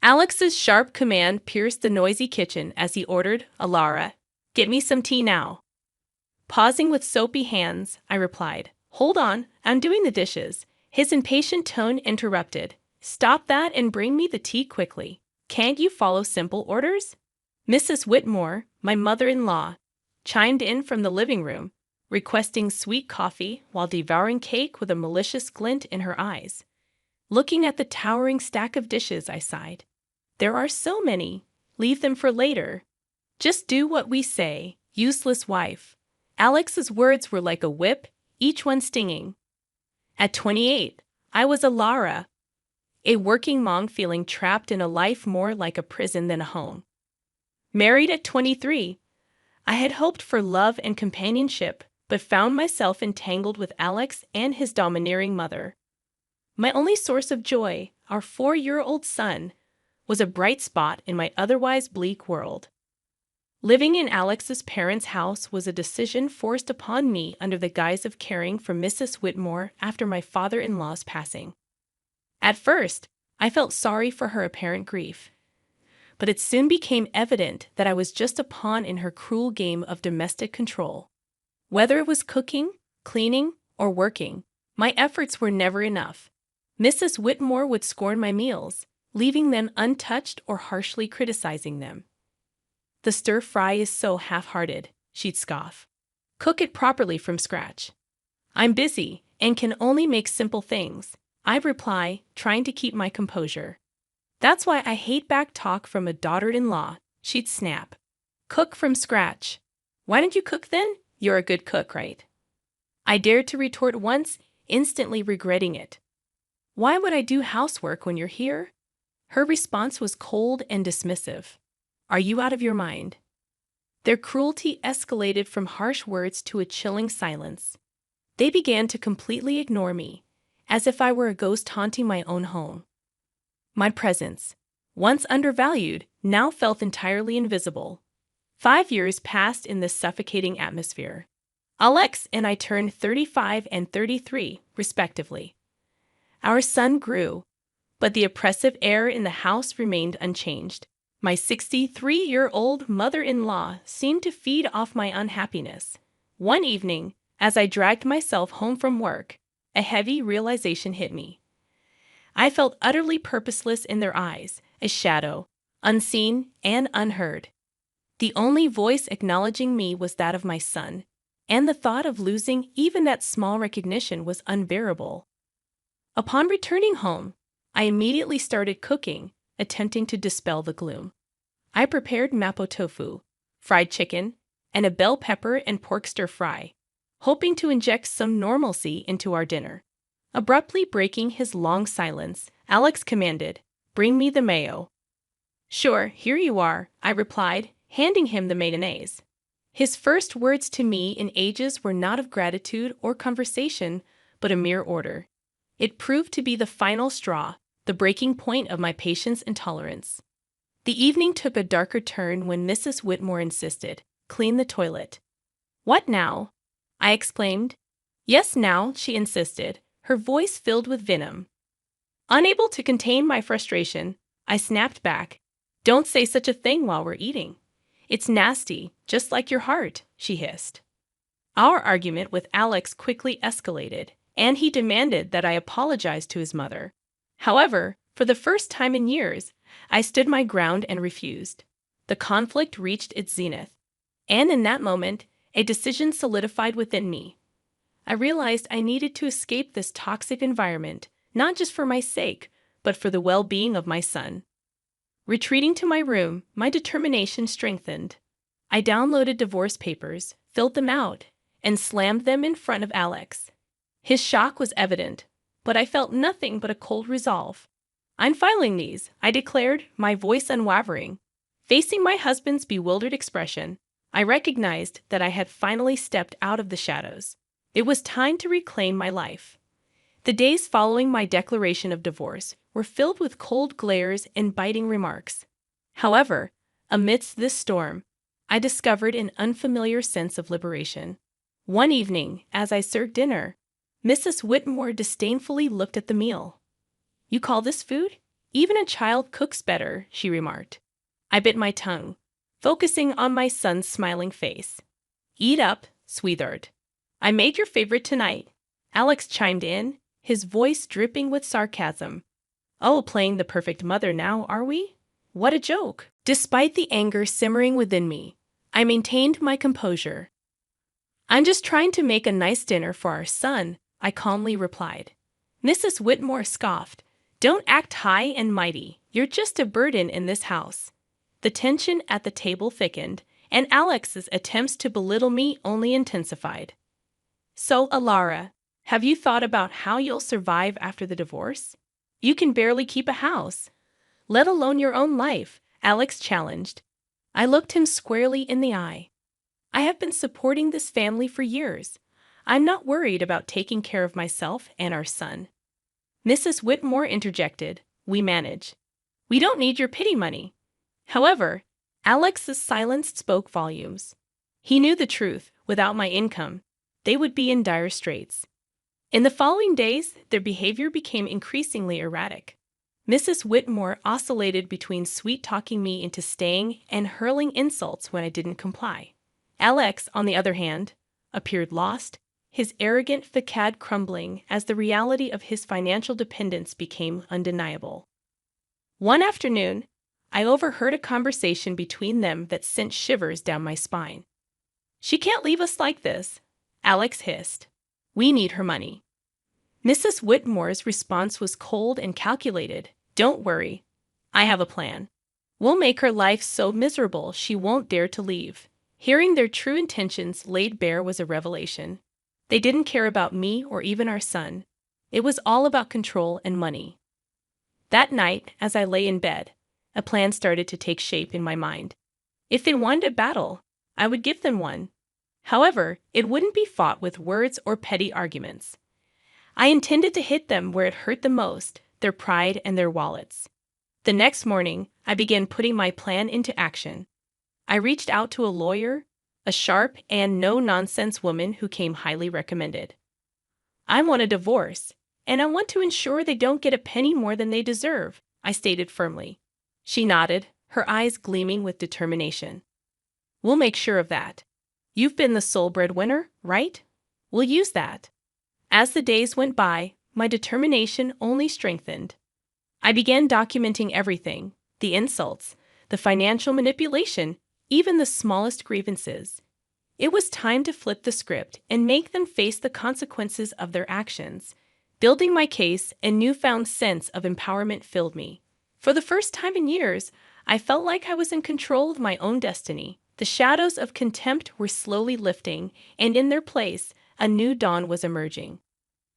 Alex's sharp command pierced the noisy kitchen as he ordered, "Alara, get me some tea now." Pausing with soapy hands, I replied, "Hold on, I'm doing the dishes." His impatient tone interrupted. "Stop that and bring me the tea quickly. Can't you follow simple orders?" Mrs. Whitmore, my mother-in-law, chimed in from the living room, requesting sweet coffee while devouring cake with a malicious glint in her eyes. Looking at the towering stack of dishes, I sighed. "There are so many. Leave them for later. Just do what we say, useless wife." Alex's words were like a whip, each one stinging. At 28, I was a Lara, a working mom feeling trapped in a life more like a prison than a home. Married at 23, I had hoped for love and companionship, but found myself entangled with Alex and his domineering mother. My only source of joy, our 4-year-old son, was a bright spot in my otherwise bleak world. Living in Alex's parents' house was a decision forced upon me under the guise of caring for Mrs. Whitmore after my father-in-law's passing. At first, I felt sorry for her apparent grief, but it soon became evident that I was just a pawn in her cruel game of domestic control. Whether it was cooking, cleaning, or working, my efforts were never enough. Mrs. Whitmore would scorn my meals, leaving them untouched or harshly criticizing them. "The stir-fry is so half-hearted," she'd scoff. "Cook it properly from scratch." "I'm busy and can only make simple things," I'd reply, trying to keep my composure. "That's why I hate back talk from a daughter-in-law," she'd snap. "Cook from scratch. Why don't you cook then? You're a good cook, right?" I dared to retort once, instantly regretting it. "Why would I do housework when you're here?" Her response was cold and dismissive. "Are you out of your mind?" Their cruelty escalated from harsh words to a chilling silence. They began to completely ignore me, as if I were a ghost haunting my own home. My presence, once undervalued, now felt entirely invisible. 5 years passed in this suffocating atmosphere. Alex and I turned 35 and 33, respectively. Our son grew, but the oppressive air in the house remained unchanged. My 63-year-old mother-in-law seemed to feed off my unhappiness. One evening, as I dragged myself home from work, a heavy realization hit me. I felt utterly purposeless in their eyes, a shadow, unseen and unheard. The only voice acknowledging me was that of my son, and the thought of losing even that small recognition was unbearable. Upon returning home, I immediately started cooking, attempting to dispel the gloom. I prepared mapo tofu, fried chicken, and a bell pepper and pork stir-fry, hoping to inject some normalcy into our dinner. Abruptly breaking his long silence, Alex commanded, "Bring me the mayo." "Sure, here you are," I replied, handing him the mayonnaise. His first words to me in ages were not of gratitude or conversation, but a mere order. It proved to be the final straw, the breaking point of my patience and tolerance. The evening took a darker turn when Mrs. Whitmore insisted, "Clean the toilet." "What now?" I exclaimed. "Yes, now," she insisted, her voice filled with venom. Unable to contain my frustration, I snapped back, "Don't say such a thing while we're eating. It's nasty, just like your heart," she hissed. Our argument with Alex quickly escalated, and he demanded that I apologize to his mother. However, for the first time in years, I stood my ground and refused. The conflict reached its zenith, and in that moment, a decision solidified within me. I realized I needed to escape this toxic environment, not just for my sake, but for the well-being of my son. Retreating to my room, my determination strengthened. I downloaded divorce papers, filled them out, and slammed them in front of Alex. His shock was evident, but I felt nothing but a cold resolve. "I'm filing these," I declared, my voice unwavering. Facing my husband's bewildered expression, I recognized that I had finally stepped out of the shadows. It was time to reclaim my life. The days following my declaration of divorce were filled with cold glares and biting remarks. However, amidst this storm, I discovered an unfamiliar sense of liberation. One evening, as I served dinner, Mrs. Whitmore disdainfully looked at the meal. "You call this food? Even a child cooks better, she remarked. I bit my tongue, focusing on my son's smiling face. Eat up, sweetheart. I made your favorite tonight. Alex chimed in, his voice dripping with sarcasm. Oh, playing the perfect mother now, are we? What a joke. Despite the anger simmering within me, I maintained my composure. I'm just trying to make a nice dinner for our son, I calmly replied. Mrs. Whitmore scoffed. Don't act high and mighty. You're just a burden in this house. The tension at the table thickened, and Alex's attempts to belittle me only intensified. So, Alara, have you thought about how you'll survive after the divorce? You can barely keep a house, let alone your own life, Alex challenged. I looked him squarely in the eye. I have been supporting this family for years. I'm not worried about taking care of myself and our son. Mrs. Whitmore interjected, We manage. We don't need your pity money. However, Alex's silence spoke volumes. He knew the truth. Without my income, they would be in dire straits. In the following days, their behavior became increasingly erratic. Mrs. Whitmore oscillated between sweet-talking me into staying and hurling insults when I didn't comply. Alex, on the other hand, appeared lost, his arrogant facade crumbling as the reality of his financial dependence became undeniable. One afternoon, I overheard a conversation between them that sent shivers down my spine. She can't leave us like this, Alex hissed. We need her money. Mrs. Whitmore's response was cold and calculated. Don't worry. I have a plan. We'll make her life so miserable she won't dare to leave. Hearing their true intentions laid bare was a revelation. They didn't care about me or even our son. It was all about control and money. That night, as I lay in bed, a plan started to take shape in my mind. If they wanted a battle, I would give them one. However, it wouldn't be fought with words or petty arguments. I intended to hit them where it hurt the most, their pride and their wallets. The next morning, I began putting my plan into action. I reached out to a lawyer, a sharp and no-nonsense woman who came highly recommended. I want a divorce, and I want to ensure they don't get a penny more than they deserve, I stated firmly. She nodded, her eyes gleaming with determination. We'll make sure of that. You've been the sole breadwinner, right? We'll use that. As the days went by, my determination only strengthened. I began documenting everything, the insults, the financial manipulation, even the smallest grievances. It was time to flip the script and make them face the consequences of their actions. Building my case, a newfound sense of empowerment filled me. For the first time in years, I felt like I was in control of my own destiny. The shadows of contempt were slowly lifting, and in their place, a new dawn was emerging.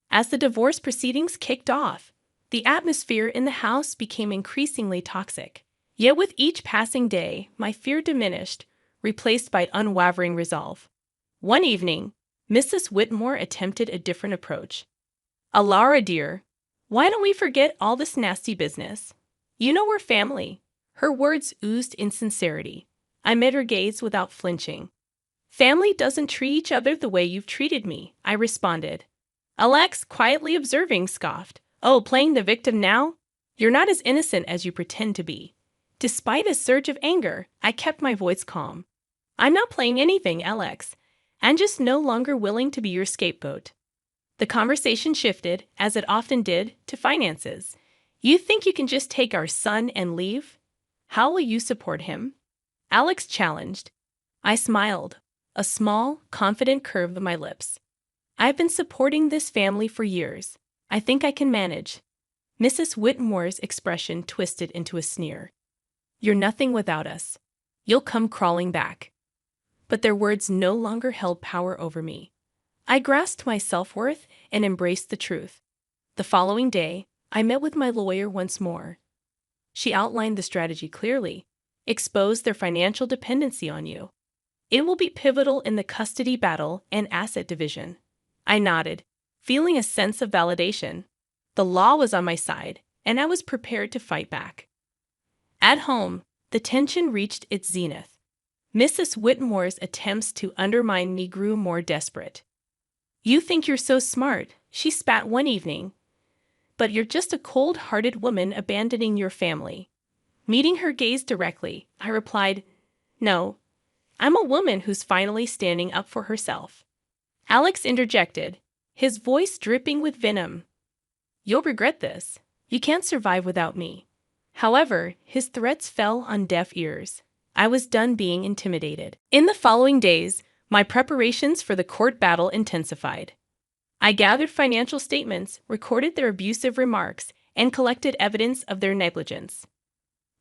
As the divorce proceedings kicked off, the atmosphere in the house became increasingly toxic. Yet with each passing day, my fear diminished, replaced by unwavering resolve. One evening, Mrs. Whitmore attempted a different approach. Alara, dear, why don't we forget all this nasty business? You know we're family. Her words oozed insincerity. I met her gaze without flinching. Family doesn't treat each other the way you've treated me, I responded. Alex, quietly observing, scoffed. Oh, playing the victim now? You're not as innocent as you pretend to be. Despite a surge of anger, I kept my voice calm. I'm not playing anything, Alex. I'm just no longer willing to be your scapegoat. The conversation shifted, as it often did, to finances. You think you can just take our son and leave? How will you support him? Alex challenged. I smiled, a small, confident curve of my lips. I've been supporting this family for years. I think I can manage. Mrs. Whitmore's expression twisted into a sneer. You're nothing without us. You'll come crawling back. But their words no longer held power over me. I grasped my self-worth and embraced the truth. The following day, I met with my lawyer once more. She outlined the strategy clearly. Expose their financial dependency on you. It will be pivotal in the custody battle and asset division. I nodded, feeling a sense of validation. The law was on my side, and I was prepared to fight back. At home, the tension reached its zenith. Mrs. Whitmore's attempts to undermine me grew more desperate. You think you're so smart, she spat one evening. but you're just a cold-hearted woman abandoning your family. Meeting her gaze directly, I replied, "No, I'm a woman who's finally standing up for herself." Alex interjected, his voice dripping with venom. "You'll regret this. You can't survive without me." However, his threats fell on deaf ears. I was done being intimidated. In the following days, my preparations for the court battle intensified. I gathered financial statements, recorded their abusive remarks, and collected evidence of their negligence.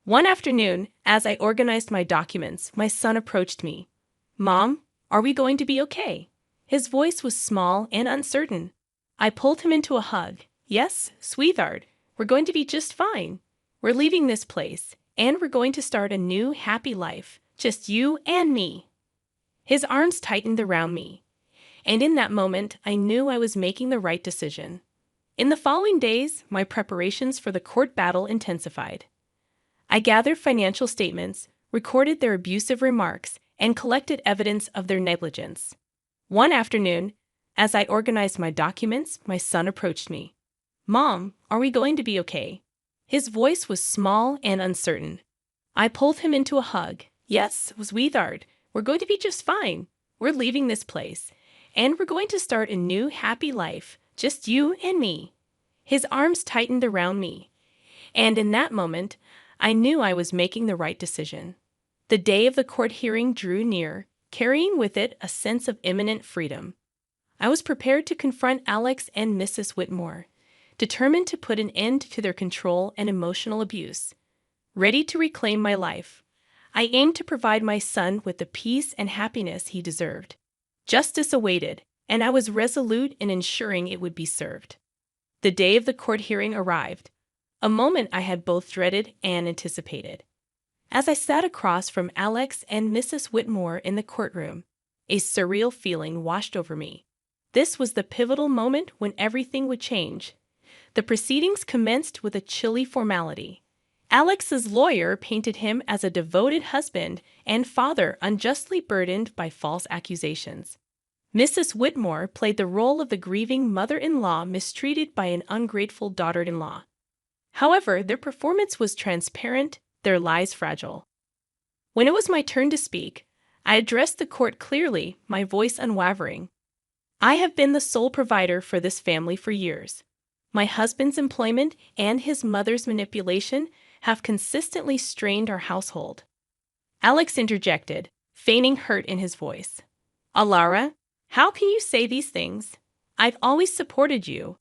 One afternoon, as I organized my documents, my son approached me. "Mom, are we going to be okay?" His voice was small and uncertain. I pulled him into a hug. "Yes, sweetheart, we're going to be just fine. We're leaving this place, and we're going to start a new, happy life, just you and me." His arms tightened around me, and in that moment, I knew I was making the right decision. In the following days, my preparations for the court battle intensified. I gathered financial statements, recorded their abusive remarks, and collected evidence of their negligence. One afternoon, as I organized my documents, my son approached me. "Mom, are we going to be okay?" His voice was small and uncertain. I pulled him into a hug. "Yes, sweetheart, we're going to be just fine. We're leaving this place, and we're going to start a new, happy life, just you and me." His arms tightened around me, and in that moment, I knew I was making the right decision. The day of the court hearing drew near, carrying with it a sense of imminent freedom. I was prepared to confront Alex and Mrs. Whitmore, determined to put an end to their control and emotional abuse. Ready to reclaim my life, I aimed to provide my son with the peace and happiness he deserved. Justice awaited, and I was resolute in ensuring it would be served. The day of the court hearing arrived, a moment I had both dreaded and anticipated. As I sat across from Alex and Mrs. Whitmore in the courtroom, a surreal feeling washed over me. This was the pivotal moment when everything would change. The proceedings commenced with a chilly formality. Alex's lawyer painted him as a devoted husband and father unjustly burdened by false accusations. Mrs. Whitmore played the role of the grieving mother-in-law mistreated by an ungrateful daughter-in-law. However, their performance was transparent, their lies fragile. When it was my turn to speak, I addressed the court clearly, my voice unwavering. "I have been the sole provider for this family for years. My husband's employment and his mother's manipulation have consistently strained our household." Alex interjected, feigning hurt in his voice. "Alara, how can you say these things? I've always supported you."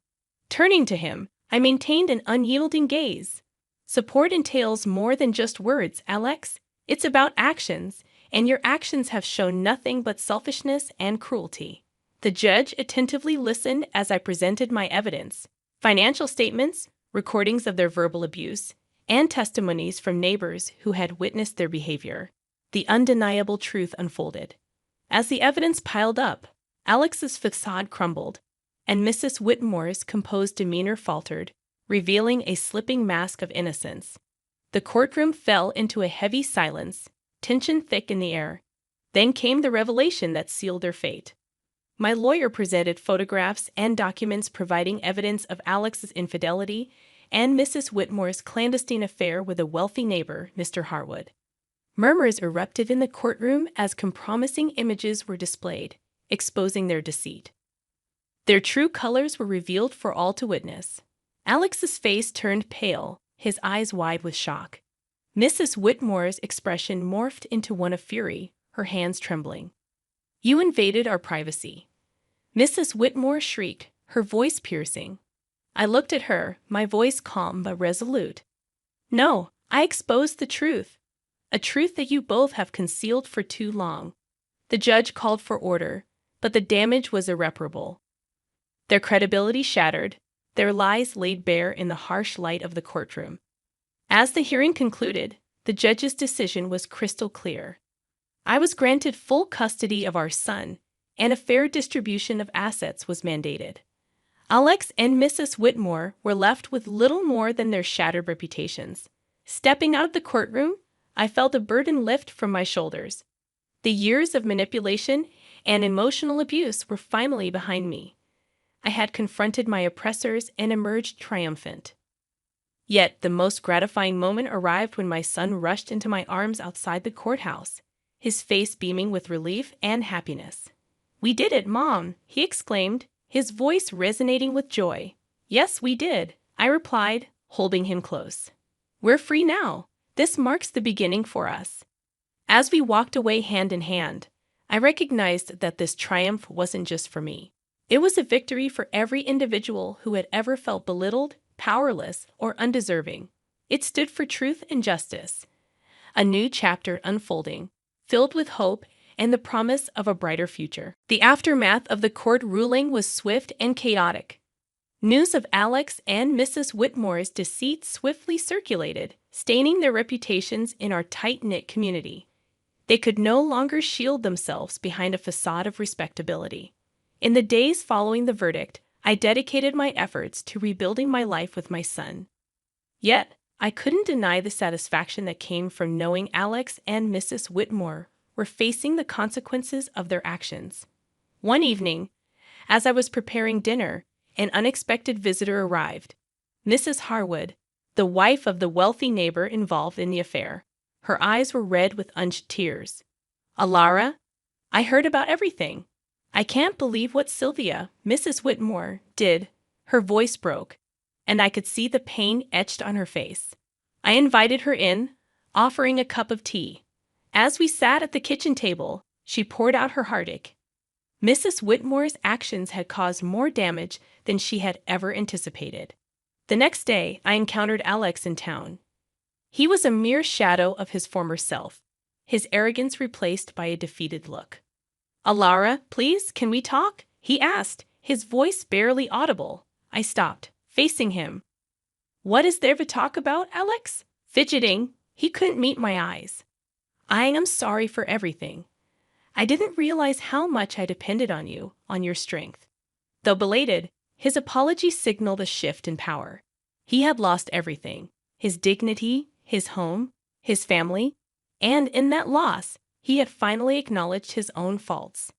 Turning to him, I maintained an unyielding gaze. "Support entails more than just words, Alex. It's about actions, and your actions have shown nothing but selfishness and cruelty." The judge attentively listened as I presented my evidence: financial statements, recordings of their verbal abuse, and testimonies from neighbors who had witnessed their behavior. The undeniable truth unfolded. As the evidence piled up, Alex's facade crumbled, and Mrs. Whitmore's composed demeanor faltered, revealing a slipping mask of innocence. The courtroom fell into a heavy silence, tension thick in the air. Then came the revelation that sealed their fate. My lawyer presented photographs and documents providing evidence of Alex's infidelity and Mrs. Whitmore's clandestine affair with a wealthy neighbor, Mr. Harwood. Murmurs erupted in the courtroom as compromising images were displayed, exposing their deceit. Their true colors were revealed for all to witness. Alex's face turned pale, his eyes wide with shock. Mrs. Whitmore's expression morphed into one of fury, her hands trembling. "You invaded our privacy." Mrs. Whitmore shrieked, her voice piercing. I looked at her, my voice calm but resolute. "No, I exposed the truth. A truth that you both have concealed for too long." The judge called for order, but the damage was irreparable. Their credibility shattered, their lies laid bare in the harsh light of the courtroom. As the hearing concluded, the judge's decision was crystal clear. I was granted full custody of our son, and a fair distribution of assets was mandated. Alex and Mrs. Whitmore were left with little more than their shattered reputations. Stepping out of the courtroom, I felt a burden lift from my shoulders. The years of manipulation and emotional abuse were finally behind me. I had confronted my oppressors and emerged triumphant. Yet the most gratifying moment arrived when my son rushed into my arms outside the courthouse, his face beaming with relief and happiness. "We did it, Mom!" he exclaimed, his voice resonating with joy. "Yes, we did," I replied, holding him close. "We're free now. This marks the beginning for us." As we walked away hand in hand, I recognized that this triumph wasn't just for me. It was a victory for every individual who had ever felt belittled, powerless, or undeserving. It stood for truth and justice, a new chapter unfolding, filled with hope and the promise of a brighter future. The aftermath of the court ruling was swift and chaotic. News of Alex and Mrs. Whitmore's deceit swiftly circulated, staining their reputations in our tight-knit community. They could no longer shield themselves behind a facade of respectability. In the days following the verdict, I dedicated my efforts to rebuilding my life with my son. Yet, I couldn't deny the satisfaction that came from knowing Alex and Mrs. Whitmore were facing the consequences of their actions. One evening, as I was preparing dinner, an unexpected visitor arrived. Mrs. Harwood, the wife of the wealthy neighbor involved in the affair. Her eyes were red with unshed tears. "Alara, I heard about everything. I can't believe what Sylvia, Mrs. Whitmore, did." Her voice broke, and I could see the pain etched on her face. I invited her in, offering a cup of tea. As we sat at the kitchen table, she poured out her heartache. Mrs. Whitmore's actions had caused more damage than she had ever anticipated. The next day, I encountered Alex in town. He was a mere shadow of his former self, his arrogance replaced by a defeated look. "Alara, please, can we talk?" he asked, his voice barely audible. I stopped, facing him. "What is there to talk about, Alex?" Fidgeting, he couldn't meet my eyes. "I am sorry for everything. I didn't realize how much I depended on you, on your strength." Though belated, his apology signaled a shift in power. He had lost everything: his dignity, his home, his family, and in that loss, he had finally acknowledged his own faults.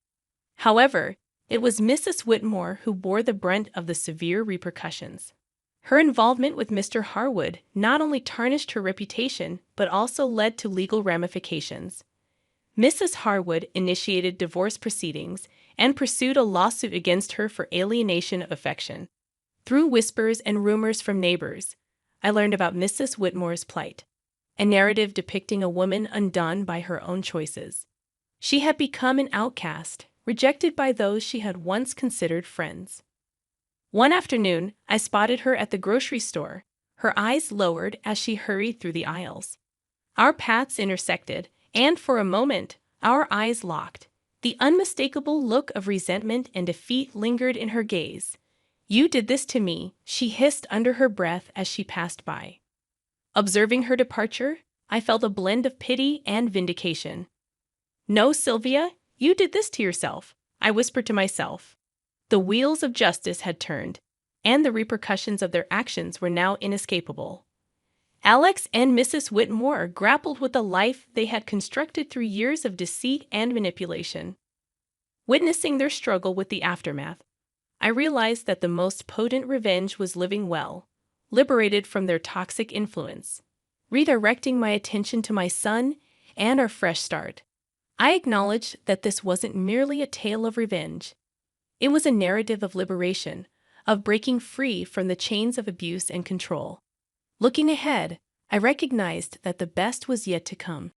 However, it was Mrs. Whitmore who bore the brunt of the severe repercussions. Her involvement with Mr. Harwood not only tarnished her reputation, but also led to legal ramifications. Mrs. Harwood initiated divorce proceedings and pursued a lawsuit against her for alienation of affection. Through whispers and rumors from neighbors, I learned about Mrs. Whitmore's plight, a narrative depicting a woman undone by her own choices. She had become an outcast, rejected by those she had once considered friends. One afternoon, I spotted her at the grocery store, her eyes lowered as she hurried through the aisles. Our paths intersected, and for a moment, our eyes locked. The unmistakable look of resentment and defeat lingered in her gaze. "You did this to me," she hissed under her breath as she passed by. Observing her departure, I felt a blend of pity and vindication. "No, Sylvia, you did this to yourself," I whispered to myself. The wheels of justice had turned, and the repercussions of their actions were now inescapable. Alex and Mrs. Whitmore grappled with the life they had constructed through years of deceit and manipulation. Witnessing their struggle with the aftermath, I realized that the most potent revenge was living well, liberated from their toxic influence. Redirecting my attention to my son and our fresh start, I acknowledged that this wasn't merely a tale of revenge. It was a narrative of liberation, of breaking free from the chains of abuse and control. Looking ahead, I recognized that the best was yet to come.